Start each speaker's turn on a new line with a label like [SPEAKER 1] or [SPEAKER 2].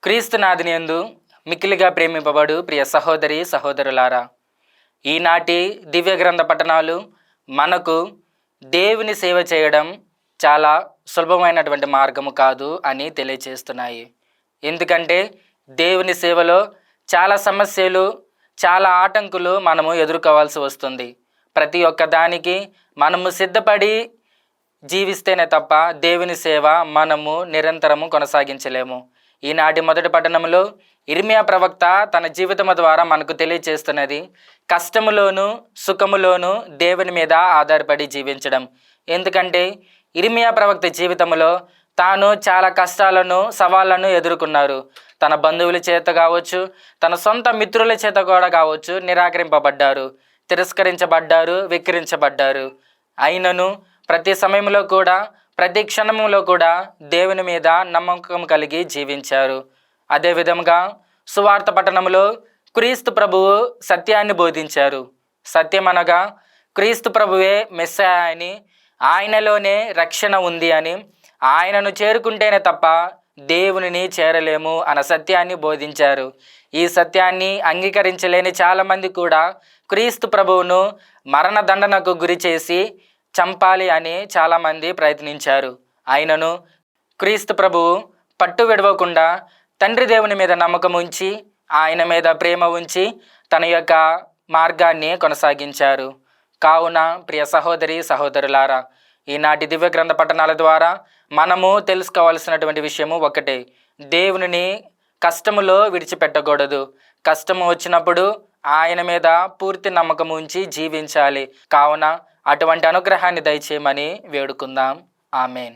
[SPEAKER 1] క్రీస్తునాథుని యందు మిక్కిలిగా ప్రేమింపబడు ప్రియ సహోదరి సహోదరులారా, ఈనాటి దివ్య గ్రంథ పఠనాలు మనకు దేవుని సేవ చేయడం చాలా సులభమైనటువంటి మార్గము కాదు అని తెలియచేస్తున్నాయి. ఎందుకంటే దేవుని సేవలో చాలా సమస్యలు, చాలా ఆటంకులు మనము ఎదుర్కోవాల్సి వస్తుంది. ప్రతి ఒక్క దానికి మనము సిద్ధపడి జీవిస్తేనే తప్ప దేవుని సేవ మనము నిరంతరము కొనసాగించలేము. ఈనాటి మొదటి పట్టణంలో ఇర్మియా ప్రవక్త తన జీవితము ద్వారా మనకు తెలియచేస్తున్నది కష్టములోను సుఖములోను దేవుని మీద ఆధారపడి జీవించడం. ఎందుకంటే ఇర్మియా ప్రవక్త జీవితంలో తాను చాలా కష్టాలను, సవాళ్లను ఎదుర్కొన్నారు. తన బంధువుల చేత కావచ్చు, తన సొంత మిత్రుల చేత కూడా కావచ్చు నిరాకరింపబడ్డారు, తిరస్కరించబడ్డారు, వెక్కిరించబడ్డారు. అయినను ప్రతి సమయంలో కూడా, ప్రతి క్షణంలో కూడా దేవుని మీద నమ్మకం కలిగి జీవించారు. అదేవిధంగా సువార్త పట్టణంలో క్రీస్తు ప్రభువు సత్యాన్ని బోధించారు. సత్యం అనగా క్రీస్తు ప్రభువే మెస్సయా అని, ఆయనలోనే రక్షణ ఉంది అని, ఆయనను చేరుకుంటేనే తప్ప దేవునిని చేరలేము అన్న సత్యాన్ని బోధించారు. ఈ సత్యాన్ని అంగీకరించలేని చాలామంది కూడా క్రీస్తు ప్రభువును మరణదండనకు గురి చేసి చంపాలి అని చాలామంది ప్రయత్నించారు. అయినను క్రీస్తు ప్రభువు పట్టు విడవకుండా తండ్రి దేవుని మీద నమ్మకం ఉంచి, ఆయన మీద ప్రేమ ఉంచి తన యొక్క మార్గాన్ని కొనసాగించారు. కావున ప్రియ సహోదరి సహోదరులారా, ఈనాటి దివ్య గ్రంథ పఠనాల ద్వారా మనము తెలుసుకోవాల్సినటువంటి విషయము ఒకటే: దేవునిని కష్టములో విడిచిపెట్టకూడదు. కష్టము వచ్చినప్పుడు ఆయన మీద పూర్తి నమ్మకం ఉంచి జీవించాలి. కావున అటువంటి అనుగ్రహాన్ని దయచేయమని వేడుకుందాం. ఆమేన్.